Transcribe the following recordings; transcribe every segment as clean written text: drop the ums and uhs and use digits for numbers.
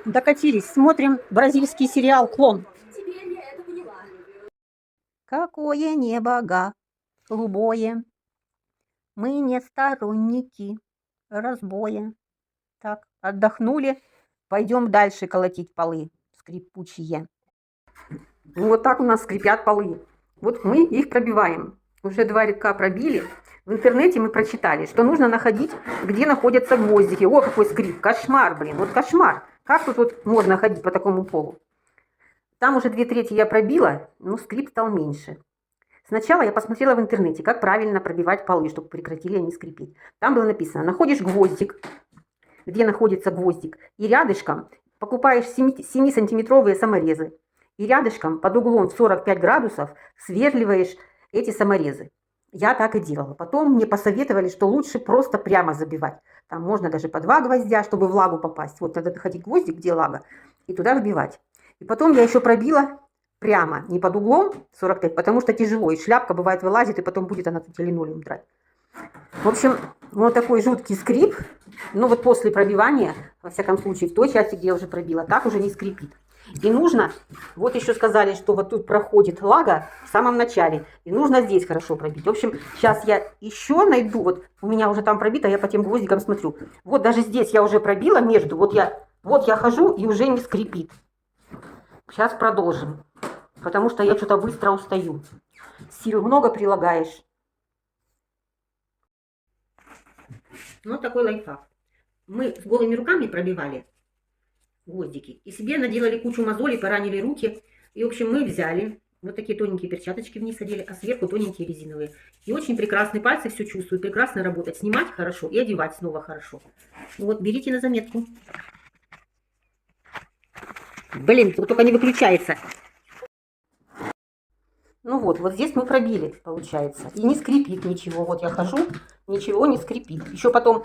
Докатились, смотрим бразильский сериал «Клон». Какое небо голубое, мы не сторонники разбоя. Так, отдохнули, пойдем дальше колотить полы скрипучие. Вот так у нас скрипят полы. Вот мы их пробиваем. Уже 2 рядка пробили. В интернете мы прочитали, что нужно находить, где находятся гвоздики. О, какой скрип! Кошмар, блин, вот кошмар! Как тут вот можно ходить по такому полу? Там уже 2/3 я пробила, но скрип стал меньше. Сначала я посмотрела в интернете, как правильно пробивать полы, чтобы прекратили они скрипеть. Там было написано: находишь гвоздик, где находится гвоздик, и рядышком покупаешь 7-сантиметровые саморезы. И рядышком под углом в 45 градусов сверливаешь эти саморезы. Я так и делала. Потом мне посоветовали, что лучше просто прямо забивать. Там можно даже по 2 гвоздя, чтобы в лагу попасть. Вот надо находить гвоздик, где лага, и туда вбивать. И потом я еще пробила прямо, не под углом 45, потому что тяжело. И шляпка бывает вылазит, и потом будет она тут линолеум драть. В общем, вот такой жуткий скрип. Ну вот после пробивания, во всяком случае, в той части, где я уже пробила, так уже не скрипит. И нужно, вот еще сказали, что вот тут проходит лага в самом начале. И нужно здесь хорошо пробить. В общем, сейчас я еще найду, вот у меня уже там пробито, я по тем гвоздикам смотрю. Вот даже здесь я уже пробила между, вот я хожу и уже не скрипит. Сейчас продолжим, потому что я что-то быстро устаю. Сил много прилагаешь. Вот такой лайфхак. Мы с голыми руками пробивали гвоздики и себе наделали кучу мозолей, поранили руки. И, в общем, мы взяли вот такие тоненькие перчаточки вниз одели, а сверху тоненькие резиновые. И очень прекрасные пальцы все чувствуют, прекрасно работать. Снимать хорошо и одевать снова хорошо. Вот, берите на заметку. Блин, тут только не выключается. Ну вот здесь мы пробили, получается. И не скрипит ничего. Вот я хожу, ничего не скрипит. Еще потом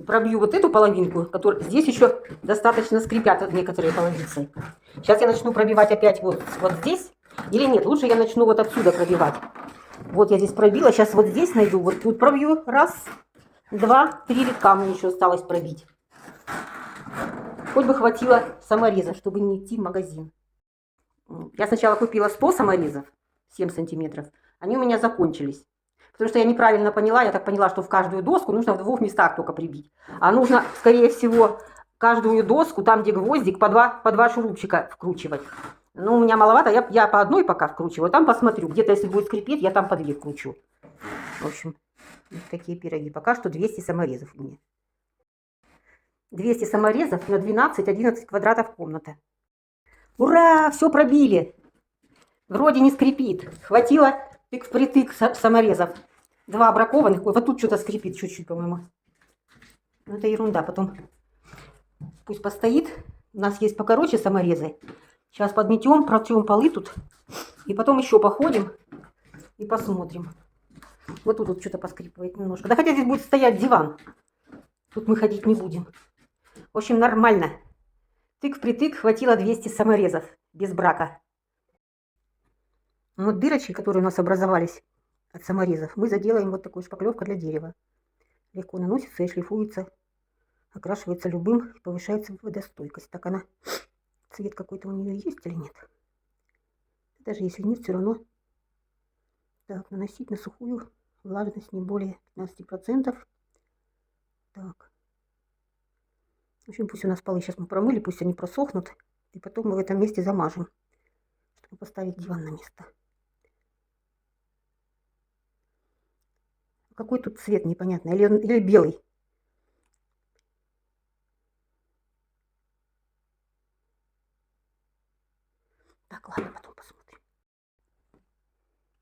пробью вот эту половинку, которая здесь еще достаточно скрипят некоторые половицы. Сейчас я начну пробивать опять вот здесь. Или нет, лучше я начну вот отсюда пробивать. Вот я здесь пробила, сейчас вот здесь найду. Вот тут пробью. 1, 2, 3 рядка мне еще осталось пробить. Хоть бы хватило самореза, чтобы не идти в магазин. Я сначала купила 100 саморезов. 7 сантиметров, они у меня закончились. Потому что я неправильно поняла, я так поняла, что в каждую доску нужно в 2 местах только прибить. А нужно, скорее всего, каждую доску, там где гвоздик, по 2 шурупчика вкручивать. Ну, у меня маловато, я по одной пока вкручиваю, там посмотрю. Где-то, если будет скрипеть, я там по 2 вкручу. В общем, вот такие пироги. Пока что 200 саморезов у меня. 200 саморезов на 12-11 квадратов комната. Ура! Все пробили! Вроде не скрипит. Хватило тык-впритык саморезов. 2 бракованных. Ой, вот тут что-то скрипит чуть-чуть, по-моему. Ну, это ерунда. Потом пусть постоит. У нас есть покороче саморезы. Сейчас подметем, протрем полы тут. И потом еще походим и посмотрим. Вот тут что-то поскрипывает немножко. Да хотя здесь будет стоять диван. Тут мы ходить не будем. В общем, нормально. Тык-впритык хватило 200 саморезов. Без брака. Вот дырочки, которые у нас образовались от саморезов, мы заделаем вот такой шпаклевкой для дерева. Легко наносится и шлифуется, окрашивается любым и повышается водостойкость. Так она, цвет какой-то у нее есть или нет? Даже если нет, все равно. Так, наносить на сухую, влажность не более 15%. Так. В общем, пусть у нас полы сейчас мы промыли, пусть они просохнут. И потом мы в этом месте замажем, чтобы поставить диван на место. Какой тут цвет непонятный, или белый. Так, ладно, потом посмотрим.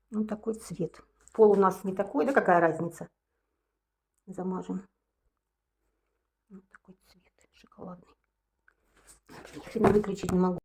Ну, такой цвет. Пол у нас не такой, да какая разница? Замажем. Вот такой цвет, шоколадный. Ни хрена выключить не могу.